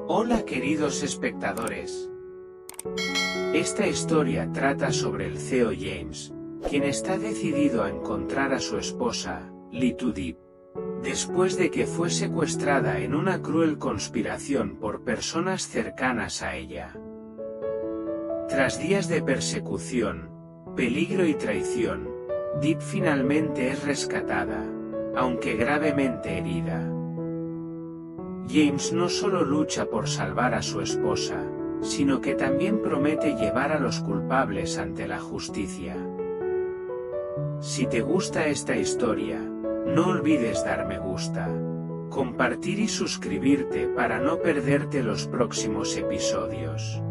Hola queridos espectadores. Esta historia trata sobre el CEO James, quien está decidido a encontrar a su esposa, Little Deep, después de que fue secuestrada en una cruel conspiración por personas cercanas a ella. Tras días de persecución, peligro y traición, Deep finalmente es rescatada, aunque gravemente herida. James no solo lucha por salvar a su esposa, sino que también promete llevar a los culpables ante la justicia. Si te gusta esta historia, no olvides dar me gusta, compartir y suscribirte para no perderte los próximos episodios.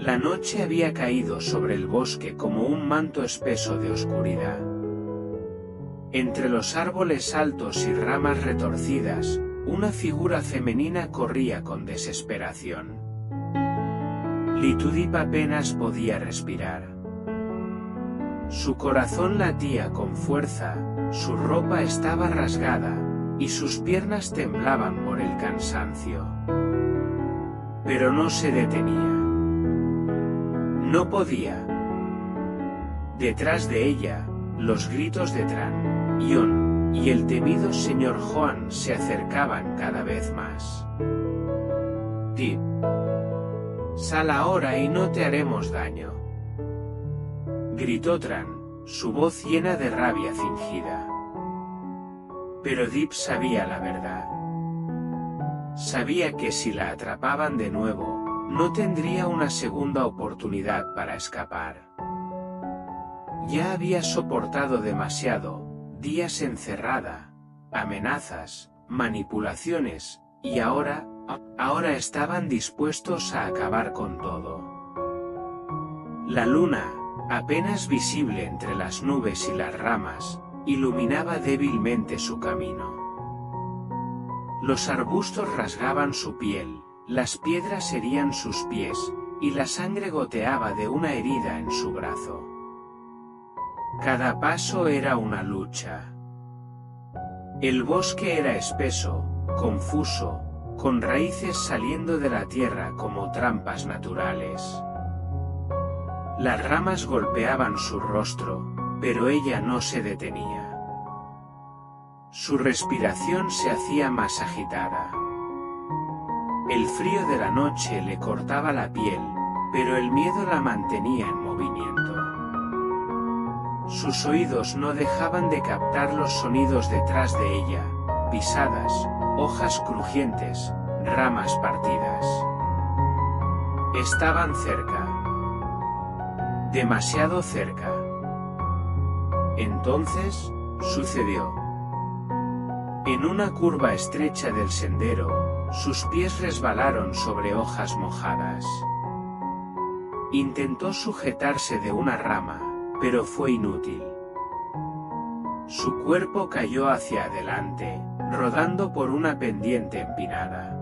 La noche había caído sobre el bosque como un manto espeso de oscuridad. Entre los árboles altos y ramas retorcidas, una figura femenina corría con desesperación. Little Deep apenas podía respirar. Su corazón latía con fuerza, su ropa estaba rasgada, y sus piernas temblaban por el cansancio. Pero no se detenía. No podía. Detrás de ella, los gritos de Tran, Ion, y el temido señor Juan se acercaban cada vez más. Deep, sal ahora y no te haremos daño, gritó Tran, su voz llena de rabia fingida. Pero Deep sabía la verdad. Sabía que si la atrapaban de nuevo, no tendría una segunda oportunidad para escapar. Ya había soportado demasiado, días encerrada, amenazas, manipulaciones, y ahora estaban dispuestos a acabar con todo. La luna, apenas visible entre las nubes y las ramas, iluminaba débilmente su camino. Los arbustos rasgaban su piel, las piedras herían sus pies, y la sangre goteaba de una herida en su brazo. Cada paso era una lucha. El bosque era espeso, confuso, con raíces saliendo de la tierra como trampas naturales. Las ramas golpeaban su rostro, pero ella no se detenía. Su respiración se hacía más agitada. El frío de la noche le cortaba la piel, pero el miedo la mantenía en movimiento. Sus oídos no dejaban de captar los sonidos detrás de ella, pisadas, hojas crujientes, ramas partidas. Estaban cerca. Demasiado cerca. Entonces, sucedió. En una curva estrecha del sendero, sus pies resbalaron sobre hojas mojadas. Intentó sujetarse de una rama, pero fue inútil. Su cuerpo cayó hacia adelante, rodando por una pendiente empinada.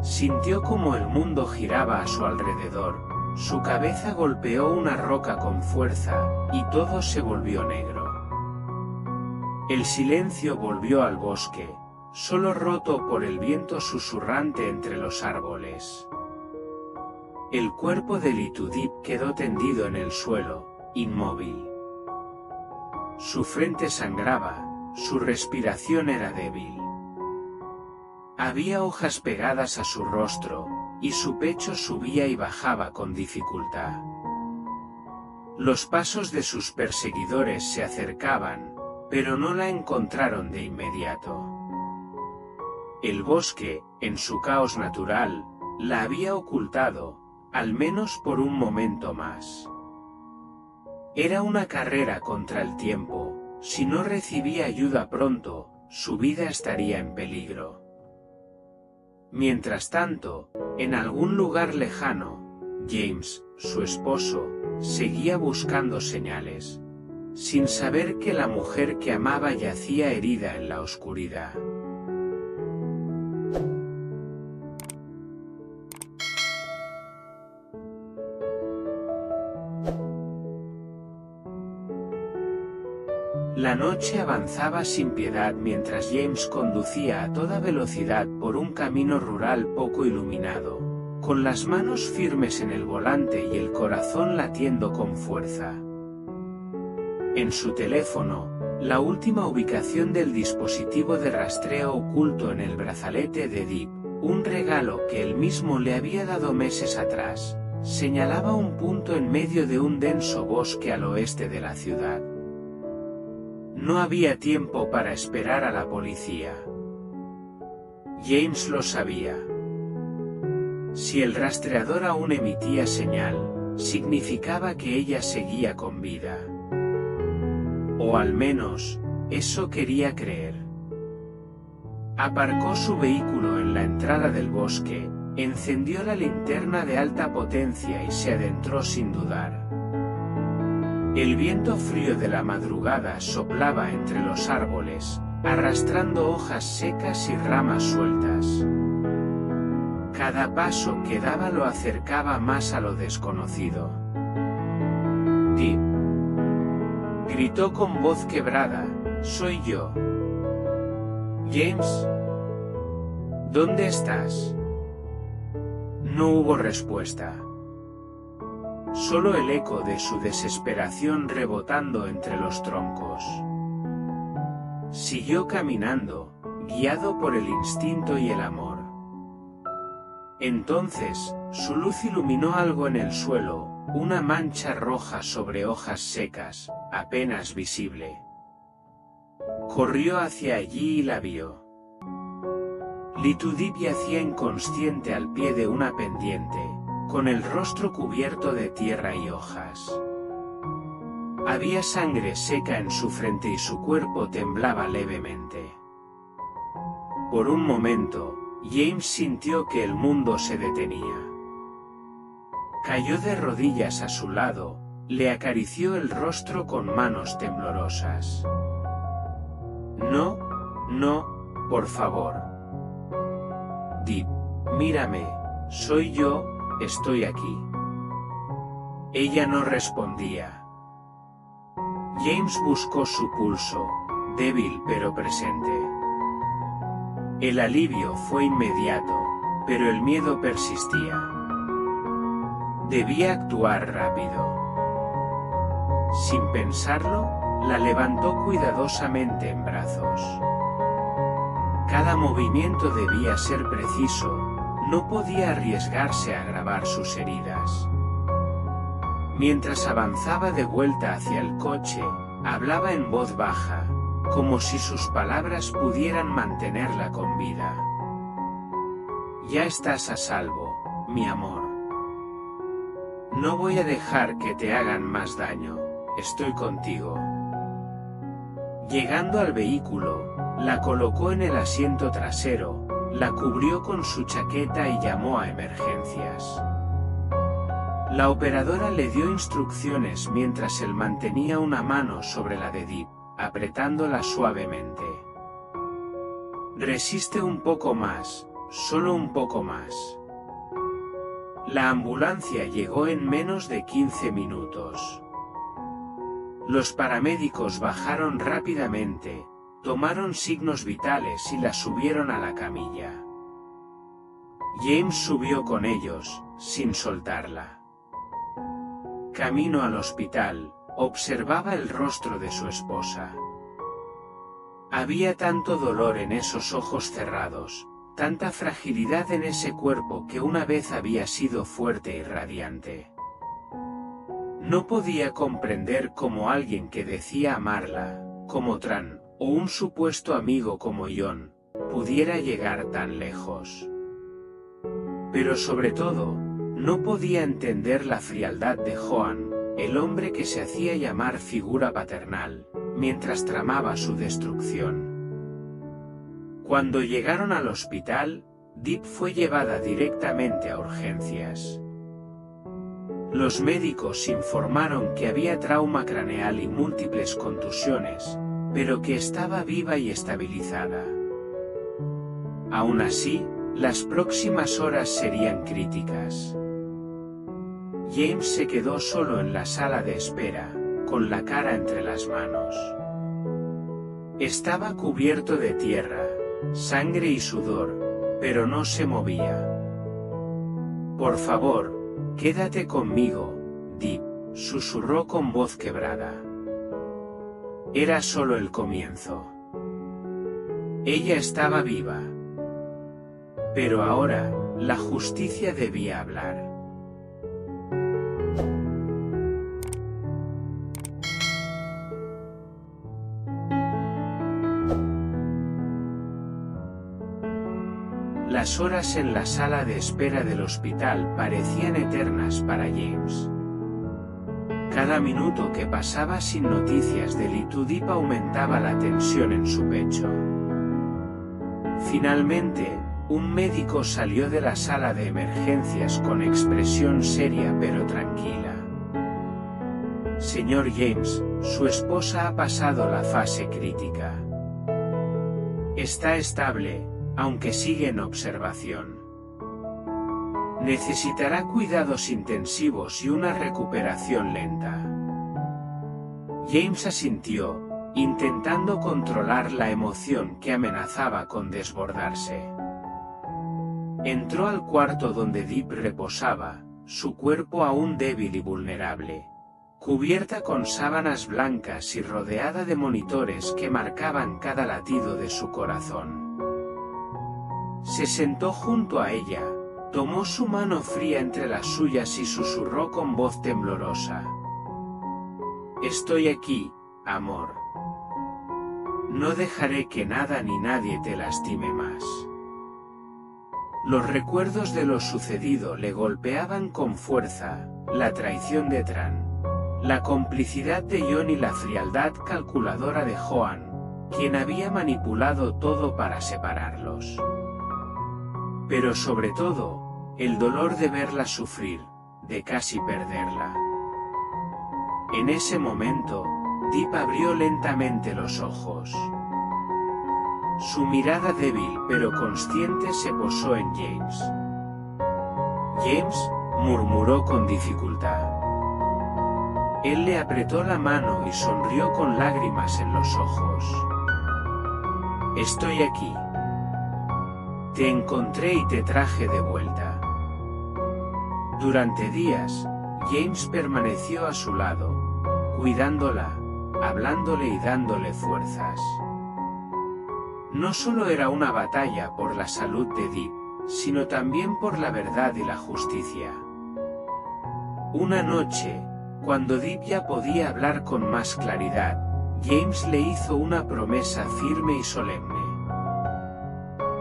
Sintió como el mundo giraba a su alrededor, su cabeza golpeó una roca con fuerza, y todo se volvió negro. El silencio volvió al bosque, solo roto por el viento susurrante entre los árboles. El cuerpo de Little Deep quedó tendido en el suelo, inmóvil. Su frente sangraba, su respiración era débil. Había hojas pegadas a su rostro, y su pecho subía y bajaba con dificultad. Los pasos de sus perseguidores se acercaban, pero no la encontraron de inmediato. El bosque, en su caos natural, la había ocultado, al menos por un momento más. Era una carrera contra el tiempo, si no recibía ayuda pronto, su vida estaría en peligro. Mientras tanto, en algún lugar lejano, James, su esposo, seguía buscando señales, sin saber que la mujer que amaba yacía herida en la oscuridad. La noche avanzaba sin piedad mientras James conducía a toda velocidad por un camino rural poco iluminado, con las manos firmes en el volante y el corazón latiendo con fuerza. En su teléfono, la última ubicación del dispositivo de rastreo oculto en el brazalete de Deep, un regalo que él mismo le había dado meses atrás, señalaba un punto en medio de un denso bosque al oeste de la ciudad. No había tiempo para esperar a la policía. James lo sabía. Si el rastreador aún emitía señal, significaba que ella seguía con vida. O al menos, eso quería creer. Aparcó su vehículo en la entrada del bosque, encendió la linterna de alta potencia y se adentró sin dudar. El viento frío de la madrugada soplaba entre los árboles, arrastrando hojas secas y ramas sueltas. Cada paso que daba lo acercaba más a lo desconocido. «Deep», gritó con voz quebrada, «soy yo». «James, ¿dónde estás?» No hubo respuesta. Solo el eco de su desesperación rebotando entre los troncos. Siguió caminando, guiado por el instinto y el amor. Entonces, su luz iluminó algo en el suelo, una mancha roja sobre hojas secas, apenas visible. Corrió hacia allí y la vio. Little Deep yacía inconsciente al pie de una pendiente, con el rostro cubierto de tierra y hojas. Había sangre seca en su frente y su cuerpo temblaba levemente. Por un momento, James sintió que el mundo se detenía. Cayó de rodillas a su lado, le acarició el rostro con manos temblorosas. «No, no, por favor. Deep, mírame, soy yo, estoy aquí». Ella no respondía. James buscó su pulso, débil pero presente. El alivio fue inmediato, pero el miedo persistía. Debía actuar rápido. Sin pensarlo, la levantó cuidadosamente en brazos. Cada movimiento debía ser preciso, no podía arriesgarse a agravar sus heridas. Mientras avanzaba de vuelta hacia el coche, hablaba en voz baja, como si sus palabras pudieran mantenerla con vida. «Ya estás a salvo, mi amor. No voy a dejar que te hagan más daño, estoy contigo». Llegando al vehículo, la colocó en el asiento trasero, la cubrió con su chaqueta y llamó a emergencias. La operadora le dio instrucciones mientras él mantenía una mano sobre la de Deep, apretándola suavemente. «Resiste un poco más, solo un poco más». La ambulancia llegó en menos de 15 minutos. Los paramédicos bajaron rápidamente, tomaron signos vitales y la subieron a la camilla. James subió con ellos, sin soltarla. Camino al hospital, observaba el rostro de su esposa. Había tanto dolor en esos ojos cerrados, tanta fragilidad en ese cuerpo que una vez había sido fuerte y radiante. No podía comprender cómo alguien que decía amarla, como Tran, o un supuesto amigo como John, pudiera llegar tan lejos. Pero sobre todo, no podía entender la frialdad de Joan, el hombre que se hacía llamar figura paternal, mientras tramaba su destrucción. Cuando llegaron al hospital, Deep fue llevada directamente a urgencias. Los médicos informaron que había trauma craneal y múltiples contusiones, pero que estaba viva y estabilizada. Aún así, las próximas horas serían críticas. James se quedó solo en la sala de espera, con la cara entre las manos. Estaba cubierto de tierra, sangre y sudor, pero no se movía. «Por favor, quédate conmigo, Deep», susurró con voz quebrada. Era solo el comienzo. Ella estaba viva. Pero ahora, la justicia debía hablar. Las horas en la sala de espera del hospital parecían eternas para James. Cada minuto que pasaba sin noticias de Little Deep aumentaba la tensión en su pecho. Finalmente, un médico salió de la sala de emergencias con expresión seria pero tranquila. «Señor James, su esposa ha pasado la fase crítica. Está estable, aunque sigue en observación. Necesitará cuidados intensivos y una recuperación lenta». James asintió, intentando controlar la emoción que amenazaba con desbordarse. Entró al cuarto donde Deep reposaba, su cuerpo aún débil y vulnerable, cubierta con sábanas blancas y rodeada de monitores que marcaban cada latido de su corazón. Se sentó junto a ella, tomó su mano fría entre las suyas y susurró con voz temblorosa: «Estoy aquí, amor. No dejaré que nada ni nadie te lastime más». Los recuerdos de lo sucedido le golpeaban con fuerza: la traición de Tran, la complicidad de John y la frialdad calculadora de Joan, quien había manipulado todo para separarlos. Pero sobre todo, el dolor de verla sufrir, de casi perderla. En ese momento, Deep abrió lentamente los ojos. Su mirada débil pero consciente se posó en James. «James», murmuró con dificultad. Él le apretó la mano y sonrió con lágrimas en los ojos. «Estoy aquí. Te encontré y te traje de vuelta». Durante días, James permaneció a su lado, cuidándola, hablándole y dándole fuerzas. No solo era una batalla por la salud de Deep, sino también por la verdad y la justicia. Una noche, cuando Deep ya podía hablar con más claridad, James le hizo una promesa firme y solemne.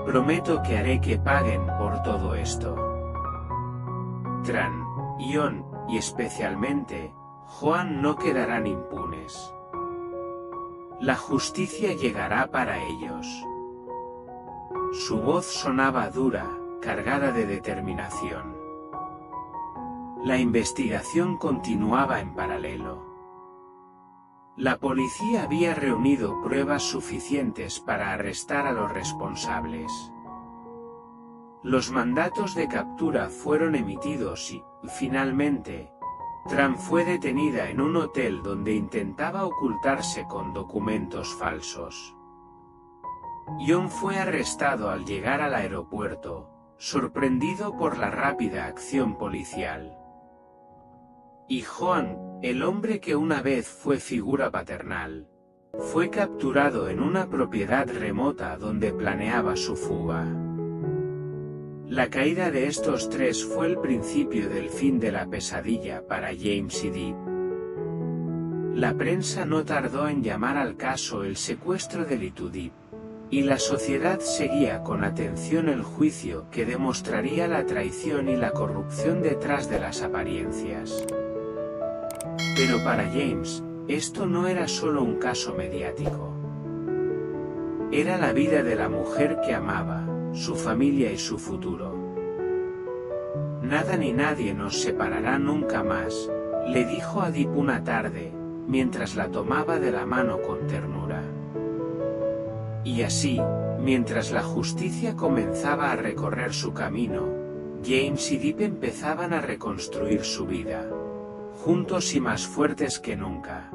«Prometo que haré que paguen por todo esto. Tran, John, y especialmente, Joan no quedarán impunes. La justicia llegará para ellos». Su voz sonaba dura, cargada de determinación. La investigación continuaba en paralelo. La policía había reunido pruebas suficientes para arrestar a los responsables. Los mandatos de captura fueron emitidos y, finalmente, Tran fue detenida en un hotel donde intentaba ocultarse con documentos falsos. John fue arrestado al llegar al aeropuerto, sorprendido por la rápida acción policial. Y Joan, el hombre que una vez fue figura paternal, fue capturado en una propiedad remota donde planeaba su fuga. La caída de estos tres fue el principio del fin de la pesadilla para James y Deep. La prensa no tardó en llamar al caso el secuestro de Little Deep, y la sociedad seguía con atención el juicio que demostraría la traición y la corrupción detrás de las apariencias. Pero para James, esto no era solo un caso mediático. Era la vida de la mujer que amaba, su familia y su futuro. «Nada ni nadie nos separará nunca más», le dijo a Deep una tarde, mientras la tomaba de la mano con ternura. Y así, mientras la justicia comenzaba a recorrer su camino, James y Deep empezaban a reconstruir su vida, juntos y más fuertes que nunca.